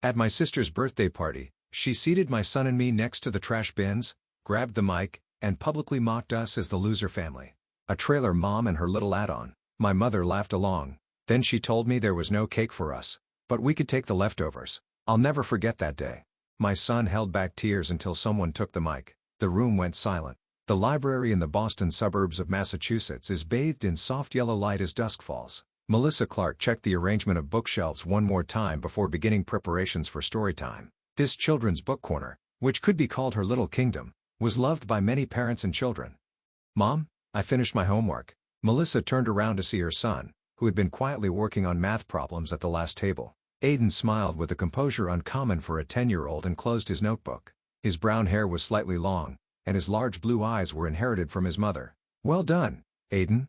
At my sister's birthday party, she seated my son and me next to the trash bins, grabbed the mic, and publicly mocked us as the loser family. A trailer mom and her little add-on. My mother laughed along. Then she told me there was no cake for us, but we could take the leftovers. I'll never forget that day. My son held back tears until someone took the mic. The room went silent. The library in the Boston suburbs of Massachusetts is bathed in soft yellow light as dusk falls. Melissa Clark checked the arrangement of bookshelves one more time before beginning preparations for story time. This children's book corner, which could be called her little kingdom, was loved by many parents and children. "Mom, I finished my homework." Melissa turned around to see her son, who had been quietly working on math problems at the last table. Aiden smiled with a composure uncommon for a 10-year-old and closed his notebook. His brown hair was slightly long, and his large blue eyes were inherited from his mother. "Well done, Aiden.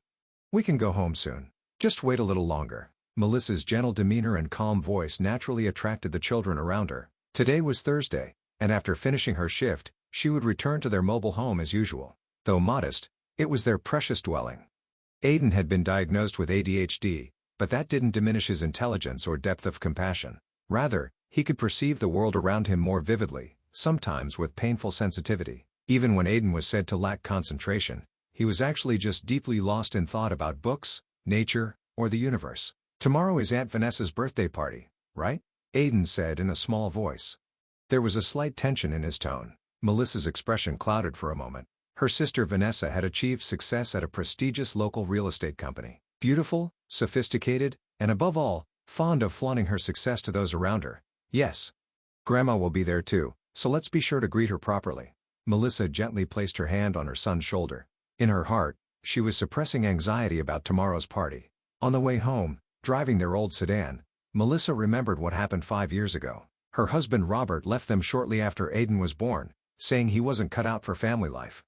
We can go home soon. Just wait a little longer." Melissa's gentle demeanor and calm voice naturally attracted the children around her. Today was Thursday, and after finishing her shift, she would return to their mobile home as usual. Though modest, it was their precious dwelling. Aiden had been diagnosed with ADHD, but that didn't diminish his intelligence or depth of compassion. Rather, he could perceive the world around him more vividly, sometimes with painful sensitivity. Even when Aiden was said to lack concentration, he was actually just deeply lost in thought about books, nature, or the universe. "Tomorrow is Aunt Vanessa's birthday party, right?" Aiden said in a small voice. There was a slight tension in his tone. Melissa's expression clouded for a moment. Her sister Vanessa had achieved success at a prestigious local real estate company. Beautiful, sophisticated, and above all, fond of flaunting her success to those around her. "Yes. Grandma will be there too, so let's be sure to greet her properly." Melissa gently placed her hand on her son's shoulder. In her heart, she was suppressing anxiety about tomorrow's party. On the way home, driving their old sedan, Melissa remembered what happened 5 years ago. Her husband Robert left them shortly after Aiden was born, saying he wasn't cut out for family life.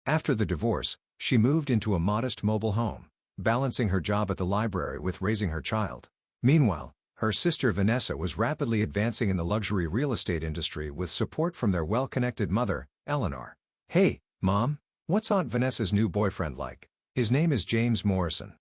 After the divorce, she moved into a modest mobile home, balancing her job at the library with raising her child. Meanwhile, her sister Vanessa was rapidly advancing in the luxury real estate industry with support from their well-connected mother, Eleanor. "Hey, Mom, what's Aunt Vanessa's new boyfriend like?" "His name is James Morrison.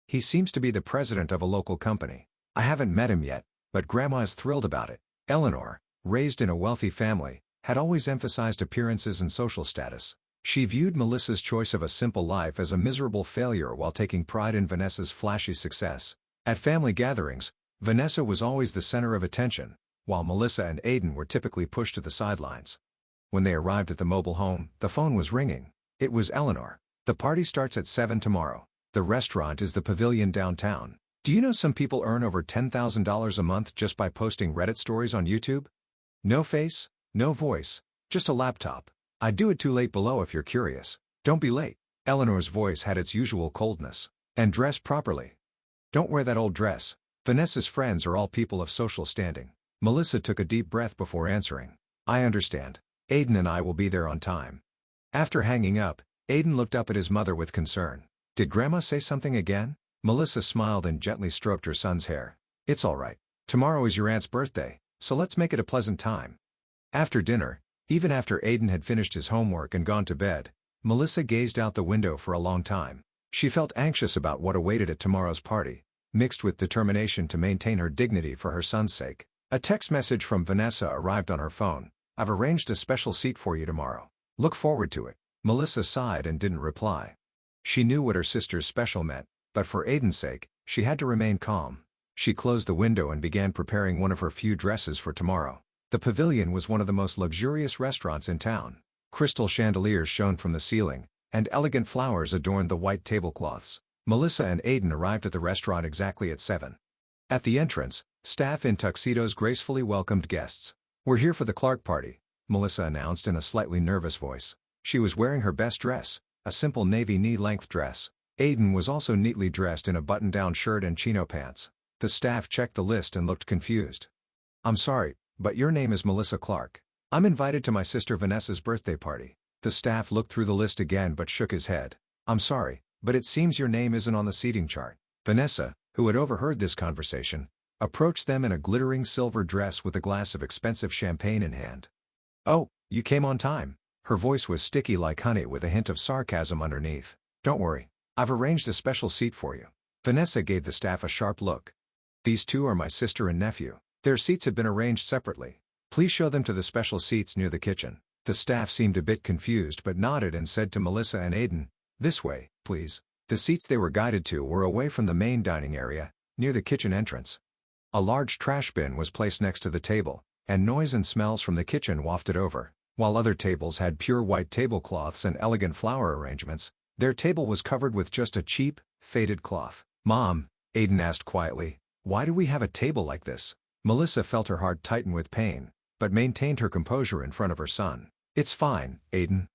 He seems to be the president of a local company. I haven't met him yet, but Grandma is thrilled about it." Eleanor, raised in a wealthy family, had always emphasized appearances and social status. She viewed Melissa's choice of a simple life as a miserable failure while taking pride in Vanessa's flashy success. At family gatherings, Vanessa was always the center of attention, while Melissa and Aiden were typically pushed to the sidelines. When they arrived at the mobile home, the phone was ringing. It was Eleanor. "The party starts at 7 tomorrow. The restaurant is the Pavilion downtown. Do you know some people earn over $10,000 a month just by posting Reddit stories on YouTube? No face, no voice, just a laptop. I'd do it too late below if you're curious. Don't be late." Eleanor's voice had its usual coldness. "And dress properly. Don't wear that old dress." Vanessa's friends are all people of social standing. Melissa took a deep breath before answering. "I understand. Aiden and I will be there on time." After hanging up, Aiden looked up at his mother with concern. "Did Grandma say something again?" Melissa smiled and gently stroked her son's hair. "It's all right. Tomorrow is your aunt's birthday, so let's make it a pleasant time." After dinner, even after Aiden had finished his homework and gone to bed, Melissa gazed out the window for a long time. She felt anxious about what awaited at tomorrow's party, mixed with determination to maintain her dignity for her son's sake. A text message from Vanessa arrived on her phone. "I've arranged a special seat for you tomorrow. Look forward to it." Melissa sighed and didn't reply. She knew what her sister's special meant, but for Aiden's sake, she had to remain calm. She closed the window and began preparing one of her few dresses for tomorrow. The Pavilion was one of the most luxurious restaurants in town. Crystal chandeliers shone from the ceiling, and elegant flowers adorned the white tablecloths. Melissa and Aiden arrived at the restaurant exactly at 7. At the entrance, staff in tuxedos gracefully welcomed guests. "We're here for the Clark party," Melissa announced in a slightly nervous voice. She was wearing her best dress, a simple navy knee-length dress. Aiden was also neatly dressed in a button-down shirt and chino pants. The staff checked the list and looked confused. "I'm sorry, but your name is Melissa Clark. I'm invited to my sister Vanessa's birthday party." The staff looked through the list again but shook his head. "I'm sorry, but it seems your name isn't on the seating chart." Vanessa, who had overheard this conversation, approached them in a glittering silver dress with a glass of expensive champagne in hand. "Oh, you came on time." Her voice was sticky like honey with a hint of sarcasm underneath. "Don't worry, I've arranged a special seat for you." Vanessa gave the staff a sharp look. "These two are my sister and nephew. Their seats have been arranged separately. Please show them to the special seats near the kitchen. The staff seemed a bit confused but nodded and said to Melissa and Aiden, "This way, please." The seats they were guided to were away from the main dining area, near the kitchen entrance. A large trash bin was placed next to the table, and noise and smells from the kitchen wafted over. While other tables had pure white tablecloths and elegant flower arrangements, their table was covered with just a cheap, faded cloth. "Mom," Aiden asked quietly, "why do we have a table like this?" Melissa felt her heart tighten with pain, but maintained her composure in front of her son. "It's fine, Aiden.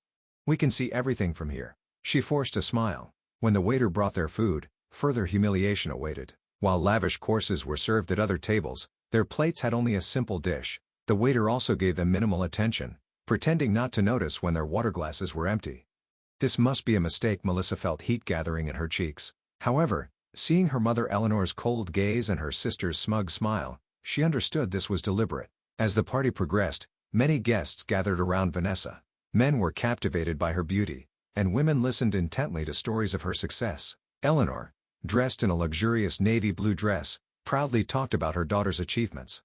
We can see everything from here." She forced a smile. When the waiter brought their food, further humiliation awaited. While lavish courses were served at other tables, their plates had only a simple dish. The waiter also gave them minimal attention, pretending not to notice when their water glasses were empty. This must be a mistake. Melissa felt heat gathering in her cheeks. However, seeing her mother Eleanor's cold gaze and her sister's smug smile, she understood this was deliberate. As the party progressed, many guests gathered around Vanessa. Men were captivated by her beauty, and women listened intently to stories of her success. Eleanor, dressed in a luxurious navy blue dress, proudly talked about her daughter's achievements.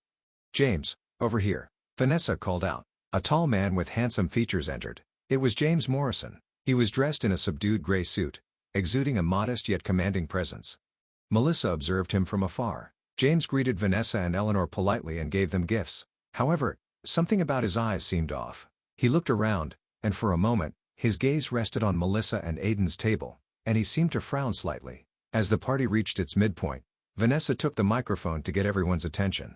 "James, over here," Vanessa called out. A tall man with handsome features entered. It was James Morrison. He was dressed in a subdued gray suit, exuding a modest yet commanding presence. Melissa observed him from afar. James greeted Vanessa and Eleanor politely and gave them gifts. However, something about his eyes seemed off. He looked around, and for a moment, his gaze rested on Melissa and Aiden's table, and he seemed to frown slightly. As the party reached its midpoint, Vanessa took the microphone to get everyone's attention.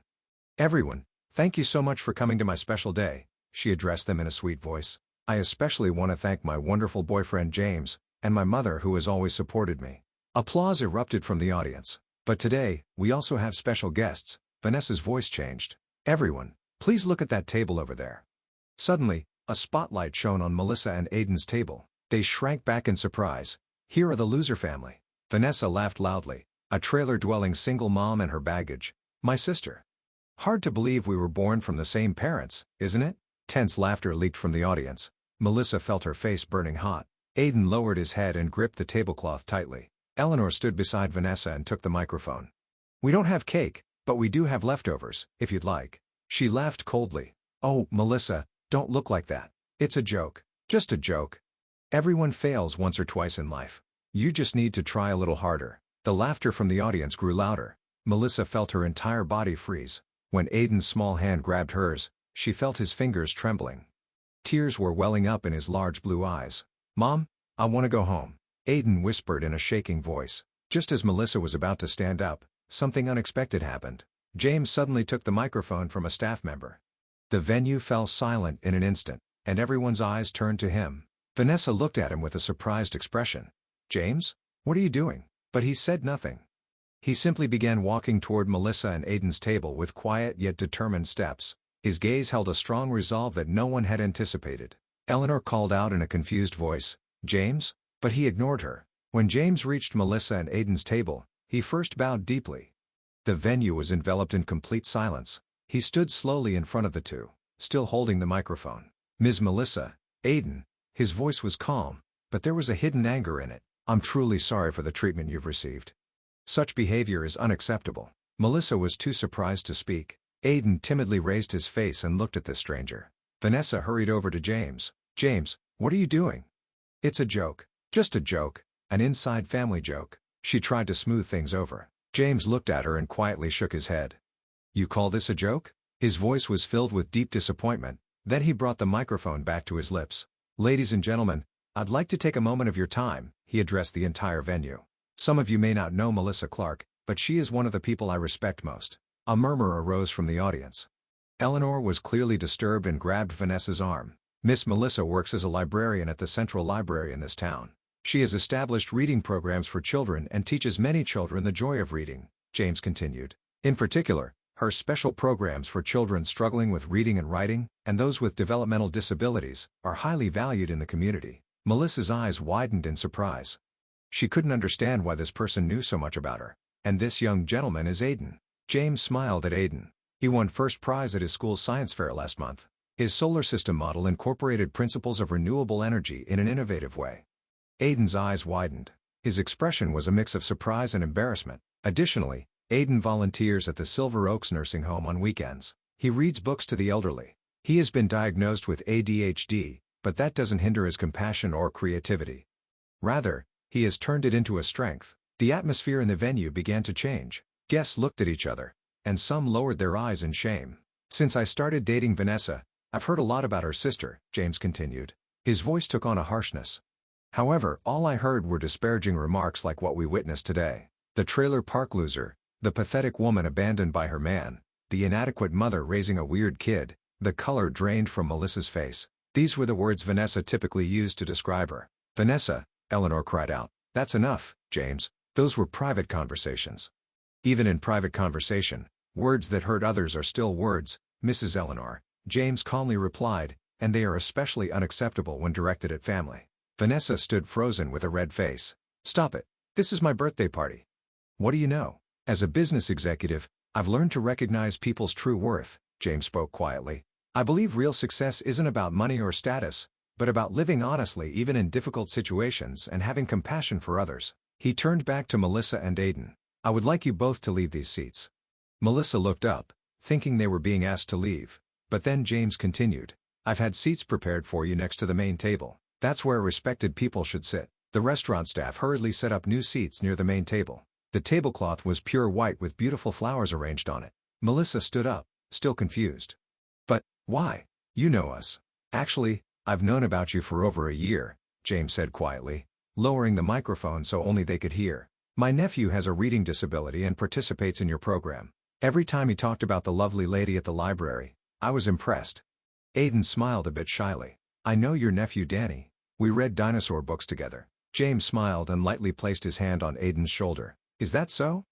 "Everyone, thank you so much for coming to my special day," she addressed them in a sweet voice. "I especially want to thank my wonderful boyfriend James, and my mother who has always supported me." Applause erupted from the audience. "But today, we also have special guests." Vanessa's voice changed. "Everyone, please look at that table over there." Suddenly, a spotlight shone on Melissa and Aiden's table. They shrank back in surprise. "Here are the loser family." Vanessa laughed loudly. "A trailer-dwelling single mom and her baggage. My sister. Hard to believe we were born from the same parents, isn't it?" Tense laughter leaked from the audience. Melissa felt her face burning hot. Aiden lowered his head and gripped the tablecloth tightly. Eleanor stood beside Vanessa and took the microphone. "We don't have cake, but we do have leftovers, if you'd like." She laughed coldly. "Oh, Melissa, don't look like that. It's a joke. Just a joke. Everyone fails once or twice in life. You just need to try a little harder." The laughter from the audience grew louder. Melissa felt her entire body freeze. When Aiden's small hand grabbed hers, she felt his fingers trembling. Tears were welling up in his large blue eyes. "Mom, I want to go home," Aiden whispered in a shaking voice. Just as Melissa was about to stand up, something unexpected happened. James suddenly took the microphone from a staff member. The venue fell silent in an instant, and everyone's eyes turned to him. Vanessa looked at him with a surprised expression. "James, what are you doing?" But he said nothing. He simply began walking toward Melissa and Aiden's table with quiet yet determined steps. His gaze held a strong resolve that no one had anticipated. Eleanor called out in a confused voice, "James?" But he ignored her. When James reached Melissa and Aiden's table, he first bowed deeply. The venue was enveloped in complete silence. He stood slowly in front of the two, still holding the microphone. "Ms. Melissa, Aiden," his voice was calm, but there was a hidden anger in it. "I'm truly sorry for the treatment you've received. Such behavior is unacceptable." Melissa was too surprised to speak. Aiden timidly raised his face and looked at the stranger. Vanessa hurried over to James. "James, what are you doing?" "It's a joke. Just a joke. An inside family joke." She tried to smooth things over. James looked at her and quietly shook his head. "You call this a joke?" His voice was filled with deep disappointment. Then he brought the microphone back to his lips. "Ladies and gentlemen, I'd like to take a moment of your time," he addressed the entire venue. "Some of you may not know Melissa Clark, but she is one of the people I respect most." A murmur arose from the audience. Eleanor was clearly disturbed and grabbed Vanessa's arm. "Miss Melissa works as a librarian at the Central Library in this town. She has established reading programs for children and teaches many children the joy of reading," James continued. "In particular, her special programs for children struggling with reading and writing, and those with developmental disabilities, are highly valued in the community." Melissa's eyes widened in surprise. She couldn't understand why this person knew so much about her. "And this young gentleman is Aiden." James smiled at Aiden. He won first prize at his school's science fair last month. His solar system model incorporated principles of renewable energy in an innovative way. Aiden's eyes widened. His expression was a mix of surprise and embarrassment. Additionally, Aiden volunteers at the Silver Oaks Nursing Home on weekends. He reads books to the elderly. He has been diagnosed with ADHD, but that doesn't hinder his compassion or creativity. Rather, he has turned it into a strength. The atmosphere in the venue began to change. Guests looked at each other, and some lowered their eyes in shame. Since I started dating Vanessa, I've heard a lot about her sister, James continued. His voice took on a harshness. However, all I heard were disparaging remarks like what we witnessed today. The trailer park loser, the pathetic woman abandoned by her man, the inadequate mother raising a weird kid. The color drained from Melissa's face. These were the words Vanessa typically used to describe her. Vanessa, Eleanor cried out. That's enough, James. Those were private conversations. Even in private conversation, words that hurt others are still words, Mrs. Eleanor, James calmly replied, and they are especially unacceptable when directed at family. Vanessa stood frozen with a red face. Stop it. This is my birthday party. What do you know? As a business executive, I've learned to recognize people's true worth, James spoke quietly. I believe real success isn't about money or status, but about living honestly even in difficult situations and having compassion for others. He turned back to Melissa and Aiden. I would like you both to leave these seats. Melissa looked up, thinking they were being asked to leave. But then James continued. I've had seats prepared for you next to the main table. That's where respected people should sit. The restaurant staff hurriedly set up new seats near the main table. The tablecloth was pure white with beautiful flowers arranged on it. Melissa stood up, still confused. But, why? You know us. Actually, I've known about you for over a year, James said quietly, lowering the microphone so only they could hear. My nephew has a reading disability and participates in your program. Every time he talked about the lovely lady at the library, I was impressed. Aiden smiled a bit shyly. I know your nephew Danny. We read dinosaur books together. James smiled and lightly placed his hand on Aiden's shoulder. Is that so?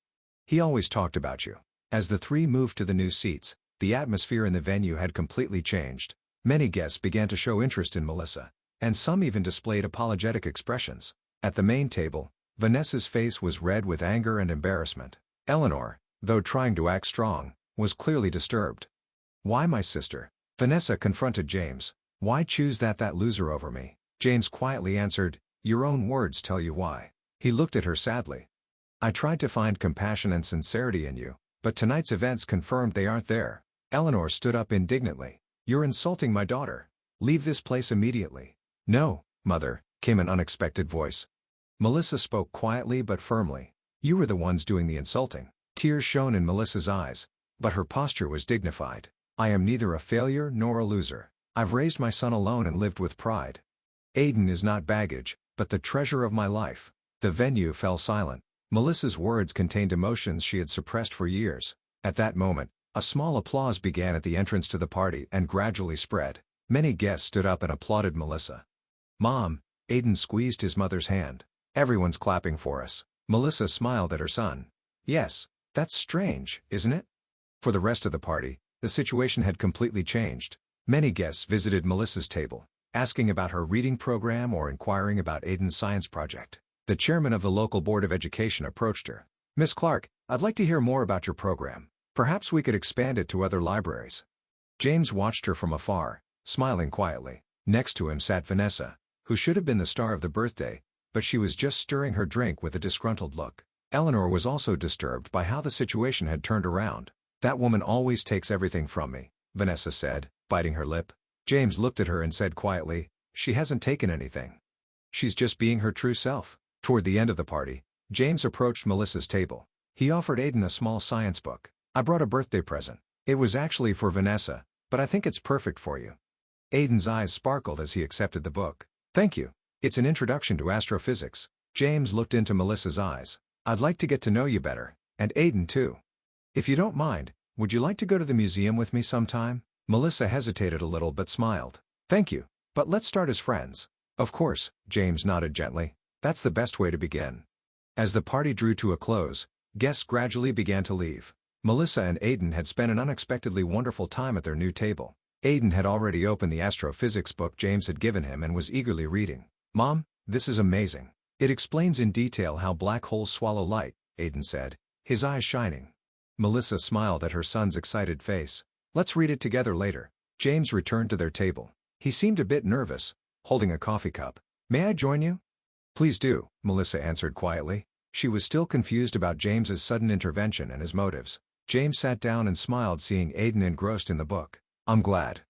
He always talked about you. As the three moved to the new seats, the atmosphere in the venue had completely changed. Many guests began to show interest in Melissa, and some even displayed apologetic expressions. At the main table, Vanessa's face was red with anger and embarrassment. Eleanor, though trying to act strong, was clearly disturbed. Why my sister? Vanessa confronted James. Why choose that loser over me? James quietly answered, your own words tell you why. He looked at her sadly. I tried to find compassion and sincerity in you, but tonight's events confirmed they aren't there. Eleanor stood up indignantly. You're insulting my daughter. Leave this place immediately. No, Mother, came an unexpected voice. Melissa spoke quietly but firmly. You were the ones doing the insulting. Tears shone in Melissa's eyes, but her posture was dignified. I am neither a failure nor a loser. I've raised my son alone and lived with pride. Aiden is not baggage, but the treasure of my life. The venue fell silent. Melissa's words contained emotions she had suppressed for years. At that moment, a small applause began at the entrance to the party and gradually spread. Many guests stood up and applauded Melissa. Mom, Aiden squeezed his mother's hand. Everyone's clapping for us. Melissa smiled at her son. Yes, that's strange, isn't it? For the rest of the party, the situation had completely changed. Many guests visited Melissa's table, asking about her reading program or inquiring about Aiden's science project. The chairman of the local board of education approached her. Miss Clark, I'd like to hear more about your program. Perhaps we could expand it to other libraries. James watched her from afar, smiling quietly. Next to him sat Vanessa, who should have been the star of the birthday, but she was just stirring her drink with a disgruntled look. Eleanor was also disturbed by how the situation had turned around. That woman always takes everything from me, Vanessa said, biting her lip. James looked at her and said quietly, she hasn't taken anything. She's just being her true self. Toward the end of the party, James approached Melissa's table. He offered Aiden a small science book. I brought a birthday present. It was actually for Vanessa, but I think it's perfect for you. Aiden's eyes sparkled as he accepted the book. Thank you. It's an introduction to astrophysics. James looked into Melissa's eyes. I'd like to get to know you better, and Aiden too. If you don't mind, would you like to go to the museum with me sometime? Melissa hesitated a little but smiled. Thank you, but let's start as friends. Of course, James nodded gently. That's the best way to begin. As the party drew to a close, guests gradually began to leave. Melissa and Aiden had spent an unexpectedly wonderful time at their new table. Aiden had already opened the astrophysics book James had given him and was eagerly reading. Mom, this is amazing. It explains in detail how black holes swallow light, Aiden said, his eyes shining. Melissa smiled at her son's excited face. Let's read it together later. James returned to their table. He seemed a bit nervous, holding a coffee cup. May I join you? Please do, Melissa answered quietly. She was still confused about James's sudden intervention and his motives. James sat down and smiled, seeing Aiden engrossed in the book. "I'm glad.